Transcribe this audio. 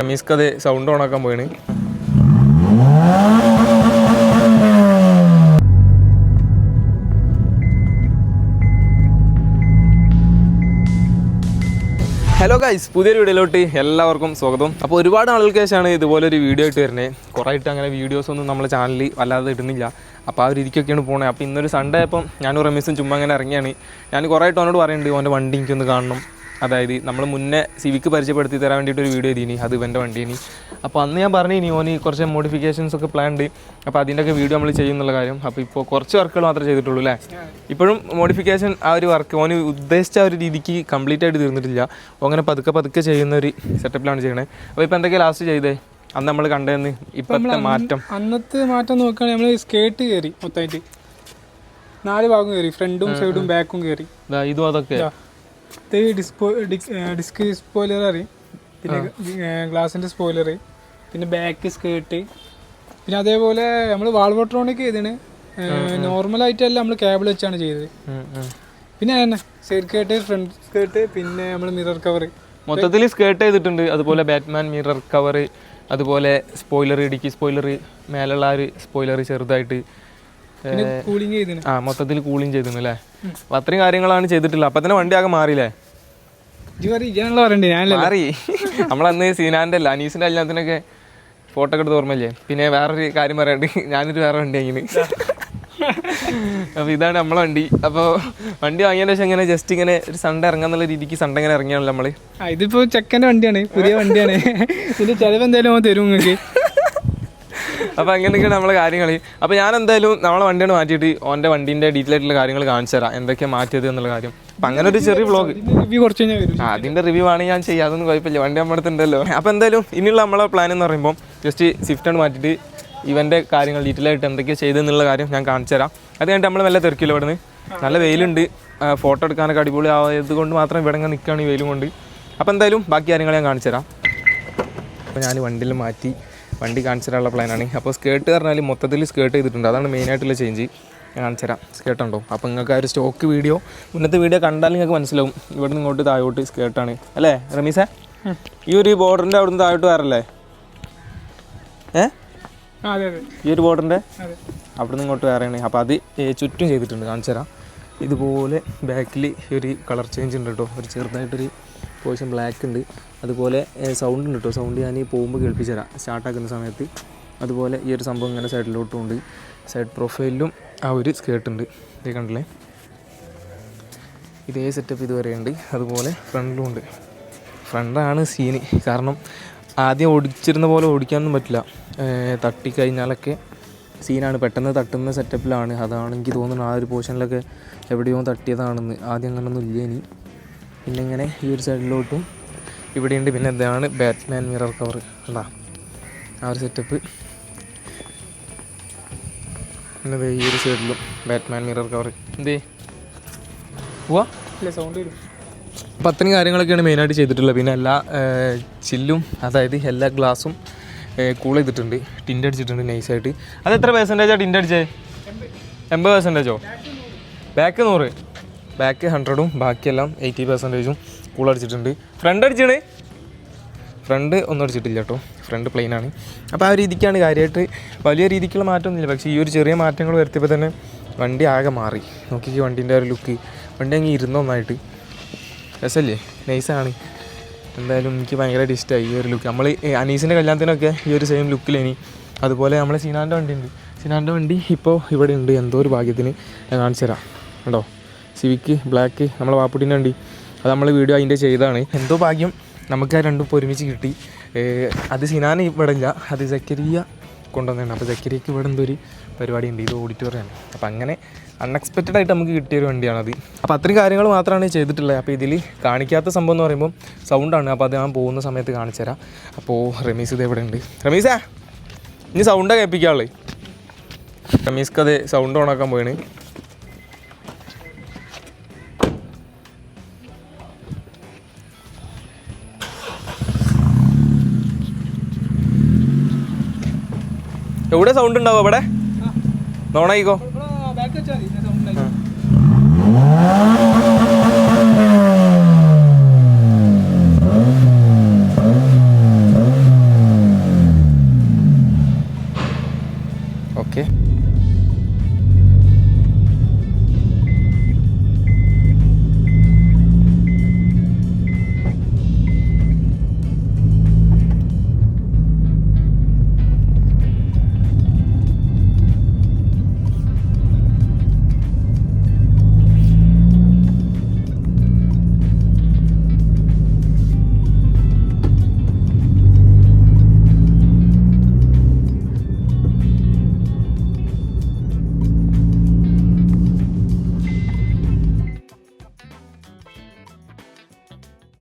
റമീസ്ക്ക് അത് സൗണ്ട് ഓണാക്കാൻ പോയാണ്. Hello guys, പുതിയൊരു വീഡിയോയിലോട്ട് എല്ലാവർക്കും സ്വാഗതം. അപ്പോൾ ഒരുപാട് ആളുകൾക്ക് ശേഷമാണ് ഇതുപോലൊരു വീഡിയോ ആയിട്ട് വരുന്നത്. കുറേ ആയിട്ട് അങ്ങനെ വീഡിയോസൊന്നും നമ്മുടെ ചാനലിൽ വല്ലാതെ ഇടുന്നില്ല. അപ്പോൾ ആ ഒരു രീതിക്കൊക്കെയാണ് പോകുന്നത്. അപ്പോൾ ഇന്നൊരു സൺഡേ ആയപ്പം ഞാനും റമീസും ചുമ്മാ അങ്ങനെ ഇറങ്ങിയാണ്. ഞാൻ കുറേ ആയിട്ട് അവനോട് പറയുന്നുണ്ട് അവൻ്റെ വണ്ടി എനിക്കൊന്ന് കാണണം. അതായത് നമ്മൾ മുന്നേ സിവിക്ക് പരിചയപ്പെടുത്തി തരാൻ വേണ്ടിയിട്ടൊരു വീഡിയോ ചെയ്തിനി, അത് ഇവൻ്റെ വണ്ടിയാണ്. അപ്പോൾ അന്ന് ഞാൻ പറഞ്ഞു ഇനി ഓന് കുറച്ച് മോഡിഫിക്കേഷൻസ് ഒക്കെ പ്ലാൻ ഉണ്ട്. അപ്പോൾ അതിൻ്റെയൊക്കെ വീഡിയോ നമ്മൾ ചെയ്യുന്നുള്ള കാര്യം. അപ്പോൾ ഇപ്പോൾ കുറച്ച് വർക്കുകൾ മാത്രമേ ചെയ്തിട്ടുള്ളൂ അല്ലേ. ഇപ്പോഴും മോഡിഫിക്കേഷൻ ആ ഒരു വർക്ക് ഓന് ഉദ്ദേശിച്ച ഒരു രീതിക്ക് കംപ്ലീറ്റ് ആയിട്ട് തീർന്നിട്ടില്ല. അങ്ങനെ പതുക്കെ ചെയ്യുന്ന ഒരു സെറ്റപ്പിലാണ് ചെയ്യണത്. അപ്പോൾ ഇപ്പോൾ എന്തൊക്കെയാണ് ലാസ്റ്റ് ചെയ്തേ അന്ന് നമ്മൾ കണ്ടതെന്ന് ഇപ്പോഴത്തെ മാറ്റം? അന്നത്തെ മാറ്റം നോക്കുകയാണെങ്കിൽ നമ്മൾ സ്കേർട്ട് കയറി മൊത്തമായിട്ട് 4 ഭാഗം കയറി, ഫ്രണ്ടും സൈഡും ബാക്കും കയറി. ഇതും അതൊക്കെ ഡിസ്ക് സ്പോയിലർ അറിയും, പിന്നെ ഗ്ലാസിൻ്റെ സ്പോയിലർ, പിന്നെ ബാക്ക് സ്കേർട്ട്, പിന്നെ അതേപോലെ നമ്മൾ വാൾവോട്രോണിക് ചെയ്താണ്. നോർമലായിട്ടല്ല, നമ്മൾ കേബിൾ വെച്ചാണ് ചെയ്തത്. പിന്നെ അതന്നെ സൈഡ് സ്കേർട്ട്, ഫ്രണ്ട് സ്കേർട്ട്, പിന്നെ നമ്മൾ മിറർ കവർ മൊത്തത്തിൽ സ്കേർട്ട് ചെയ്തിട്ടുണ്ട്. അതുപോലെ ബാറ്റ്മാൻ മിറർ കവർ, അതുപോലെ സ്പോയിലർ, ഡിക്കി സ്പോയിലർ, മേലുള്ള ഒരു സ്പോയിലർ ചെറുതായിട്ട് കൂളിംഗ് ചെയ്തിന്. മൊത്തത്തിൽ കൂളിംഗ് ചെയ്തിരുന്നു അല്ലേ. അപ്പം അത്രയും കാര്യങ്ങളാണ് ചെയ്തിട്ടില്ല. അപ്പം തന്നെ വണ്ടി ആകെ മാറിയില്ലേ? മാറി. നമ്മളന്ന് സീനാൻ്റെ അല്ല അനീസിൻ്റെ കല്യാണത്തിനൊക്കെ ഫോട്ടോ ഒക്കെ എടുത്ത് ഓർമ്മയില്ലേ. പിന്നെ വേറൊരു കാര്യം പറയാണ്ട്, ഞാനൊരു വേറെ വണ്ടി അങ്ങനെ. അപ്പോൾ ഇതാണ് നമ്മളെ വണ്ടി. അപ്പോൾ വണ്ടി വാങ്ങിയതിന് ശേഷം ഇങ്ങനെ ജസ്റ്റ് ഇങ്ങനെ ഒരു സൺഡേ ഇറങ്ങാന്നുള്ള രീതിക്ക് സൺഡേ ഇങ്ങനെ ഇറങ്ങിയാണല്ലോ നമ്മൾ. ഇതിപ്പോൾ ചെക്കൻ്റെ വണ്ടിയാണ്, പുതിയ വണ്ടിയാണ്. ഇതിൻ്റെ ചിലവ് എന്തായാലും തരും നിങ്ങൾക്ക്. അപ്പോൾ അങ്ങനെയൊക്കെയാണ് നമ്മളെ കാര്യങ്ങൾ. അപ്പോൾ ഞാൻ എന്തായാലും നമ്മളെ വണ്ടിയാണ് മാറ്റിയിട്ട് ഓൻ്റെ വണ്ടീൻ്റെ ഡീറ്റെയിൽ ആയിട്ടുള്ള കാര്യങ്ങൾ കാണിച്ചു തരാം, എന്തൊക്കെയാണ് മാറ്റിയത് എന്നുള്ള കാര്യം. അപ്പം അങ്ങനെ ഒരു ചെറിയ വ്ളോഗ് കുറച്ച് കഴിഞ്ഞാൽ വരും. അതിൻ്റെ റിവ്യൂ ആണ് ഞാൻ ചെയ്യുക, അതൊന്നും കുഴപ്പമില്ല, വണ്ടി നമ്മുടെ അടുത്തുണ്ടല്ലോ. അപ്പോൾ എന്തായാലും ഇനിയുള്ള നമ്മളെ പ്ലാൻ എന്ന് പറയുമ്പോൾ ജസ്റ്റ് സ്വിഫ്റ്റാണ് മാറ്റിയിട്ട് ഇവൻ്റെ കാര്യങ്ങൾ ഡീറ്റെയിൽ ആയിട്ട് എന്തൊക്കെയാണ് ചെയ്തതെന്നുള്ള കാര്യം ഞാൻ കാണിച്ചു തരാം. അത് കഴിഞ്ഞിട്ട് നമ്മൾ വല്ല തിരക്കില്ല. ഇവിടുന്ന് നല്ല വെയിലുണ്ട്, ഫോട്ടോ എടുക്കാനൊക്കെ അടിപൊളി ആയത് കൊണ്ട് മാത്രം ഇവിടെ ഇങ്ങനെ നിൽക്കുകയാണ് ഈ വെയിലും കൊണ്ട്. അപ്പോൾ എന്തായാലും ബാക്കി കാര്യങ്ങൾ ഞാൻ കാണിച്ചു തരാം. അപ്പോൾ ഞാൻ വണ്ടിയിൽ മാറ്റി വണ്ടി കാണിച്ചു തരാനുള്ള പ്ലാനാണ്. അപ്പോൾ സ്കേർട്ട് പറഞ്ഞാൽ മൊത്തത്തിൽ സ്കേർട്ട് ചെയ്തിട്ടുണ്ട്, അതാണ് മെയിനായിട്ടുള്ള ചേഞ്ച്. ഞാൻ കാണിച്ചു തരാം. സ്കേർട്ട് ഉണ്ടോ? അപ്പോൾ നിങ്ങൾക്ക് ആ ഒരു സ്റ്റോക്ക് വീഡിയോ, മുന്നത്തെ വീഡിയോ കണ്ടാൽ നിങ്ങൾക്ക് മനസ്സിലാവും. ഇവിടെ നിന്ന് ഇങ്ങോട്ട് താഴോട്ട് സ്കേർട്ടാണ് അല്ലേ റമീസേ? ഈ ഒരു ബോർഡറിൻ്റെ അവിടെ നിന്ന് താഴോട്ട് വേറല്ലേ? ഈ ഒരു ബോർഡറിൻ്റെ അവിടെ നിന്ന് ഇങ്ങോട്ട് വേറെയാണ്. അപ്പോൾ അത് ചുറ്റും ചെയ്തിട്ടുണ്ട്, കാണിച്ചു തരാം. ഇതുപോലെ ബാക്കിൽ ഒരു കളർ ചേഞ്ച് ഉണ്ട് കേട്ടോ, ഒരു ചെറുതായിട്ടൊരു പോർഷൻ ബ്ലാക്ക് ഉണ്ട്. അതുപോലെ സൗണ്ട് ഉണ്ട് കേട്ടോ, സൗണ്ട് ഞാൻ ഈ പോകുമ്പോൾ കേൾപ്പിച്ചു തരാം സ്റ്റാർട്ടാക്കുന്ന സമയത്ത്. അതുപോലെ ഈ ഒരു സംഭവം ഇങ്ങനെ സൈഡിലോട്ടും ഉണ്ട്, സൈഡ് പ്രൊഫൈലിലും ആ ഒരു സ്കേർട്ട് ഉണ്ട്. ഇത് കണ്ടില്ലേ, ഇതേ സെറ്റപ്പ് ഇതുവരെ ഉണ്ട്. അതുപോലെ ഫ്രണ്ടിലും ഉണ്ട്. ഫ്രണ്ടാണ് സീന്, കാരണം ആദ്യം ഓടിച്ചിരുന്ന പോലെ ഓടിക്കാനൊന്നും പറ്റില്ല, തട്ടിക്കഴിഞ്ഞാലൊക്കെ സീനാണ്, പെട്ടെന്ന് തട്ടുന്ന സെറ്റപ്പിലാണ്. അതാണ് എനിക്ക് തോന്നുന്നത് ആ ഒരു പോർഷനിലൊക്കെ എവിടെയോ തട്ടിയതാണെന്ന്. ആദ്യം അങ്ങനൊന്നും ഇല്ല. ഇനി പിന്നെ ഇങ്ങനെ ഈ ഒരു സൈഡിലോട്ടും ഇവിടെയുണ്ട്. പിന്നെ എന്താണ് ബാറ്റ്മാൻ മിറർ കവർ ഉണ്ടാ, ആ ഒരു സെറ്റപ്പ്. പിന്നെ ഈ ഒരു സൈഡിലും ബാറ്റ്മാൻ മിറർ കവർ. എന്തേ പോവാ സൗണ്ട് വരും. അപ്പോൾ അത്രയും കാര്യങ്ങളൊക്കെയാണ് മെയിനായിട്ട് ചെയ്തിട്ടുള്ളത്. പിന്നെ എല്ലാ ചില്ലും, അതായത് എല്ലാ ഗ്ലാസും കൂൾ ചെയ്തിട്ടുണ്ട്, ടിൻ്റ് അടിച്ചിട്ടുണ്ട് നൈസായിട്ട്. അത് എത്ര പെർസെൻറ്റേജാണ് ടിൻ്റ് അടിച്ചേ? 80%. ബാക്ക് 100, ബാക്ക് 100ഉം ബാക്കിയെല്ലാം 80%ഉം കൂൾ അടിച്ചിട്ടുണ്ട്. ഫ്രണ്ട് അടിച്ചാണ്, ഫ്രണ്ട് ഒന്നും അടിച്ചിട്ടില്ല കേട്ടോ, ഫ്രണ്ട് പ്ലെയിനാണ്. അപ്പോൾ ആ രീതിക്കാണ് കാര്യമായിട്ട് വലിയ രീതിക്കുള്ള മാറ്റമൊന്നുമില്ല. പക്ഷേ ഈ ഒരു ചെറിയ മാറ്റങ്ങൾ വരുത്തിയപ്പോൾ തന്നെ വണ്ടി ആകെ മാറി. നോക്കിക്ക് വണ്ടീൻ്റെ ഒരു ലുക്ക്, വണ്ടി അങ്ങ് ഇരുന്നൊന്നായിട്ട് രസമല്ലേ, നൈസാണ്. എന്തായാലും എനിക്ക് ഭയങ്കരമായിട്ട് ഇഷ്ടമായി ഈ ഒരു ലുക്ക്. നമ്മൾ അനീസിൻ്റെ കല്യാണത്തിനൊക്കെ ഈ ഒരു സെയിം ലുക്കിലേനി. അതുപോലെ നമ്മളെ സിനാൻ്റെ വണ്ടി ഉണ്ട്, സിനാൻ്റെ വണ്ടി ഇപ്പോൾ ഇവിടെ ഉണ്ട്. എന്തോ ഒരു ഭാഗ്യത്തിന് ഞാൻ കാണിച്ചു തരാം കേട്ടോ. സിവിക്ക് ബ്ലാക്ക്, നമ്മളെ വാപ്പുട്ടീൻ്റെ വണ്ടി, അത് നമ്മൾ വീഡിയോ അതിൻ്റെ ചെയ്തതാണ്. എന്തോ ഭാഗ്യം നമുക്ക് ആ രണ്ടും ഇപ്പോൾ ഒരുമിച്ച് കിട്ടി. അത് സിനാൻ ഇവിടെ ഇല്ല, അത് സക്കരിയ കൊണ്ടുവന്നതാണ്. അപ്പോൾ സക്കരിയക്ക് ഇവിടെ എന്തോ ഒരു പരിപാടി ഉണ്ട്, ഇത് ഓഡിറ്റോറിയമാണ്. അപ്പോൾ അങ്ങനെ അൺഎക്സ്പെക്റ്റഡ് ആയിട്ട് നമുക്ക് കിട്ടിയൊരു വണ്ടിയാണത്. അപ്പോൾ അത്രയും കാര്യങ്ങൾ മാത്രമാണ് ചെയ്തിട്ടുള്ളത്. അപ്പോൾ ഇതിൽ കാണിക്കാത്ത സംഭവം എന്ന് പറയുമ്പോൾ സൗണ്ടാണ്. അപ്പോൾ അത് ഞാൻ പോകുന്ന സമയത്ത് കാണിച്ചു തരാം. അപ്പോൾ റമീസ് ഇത് എവിടെ ഉണ്ട്? റമീസേ, ഇനി സൗണ്ടാണ് കേൾപ്പിക്കാനുള്ളത്. റമീസ്ക്ക് അത് സൗണ്ട് ഓണാക്കാൻ പോയാണ്. എവിടെ സൗണ്ട് ഉണ്ടാവും അവിടെ? നോണായിക്കോ.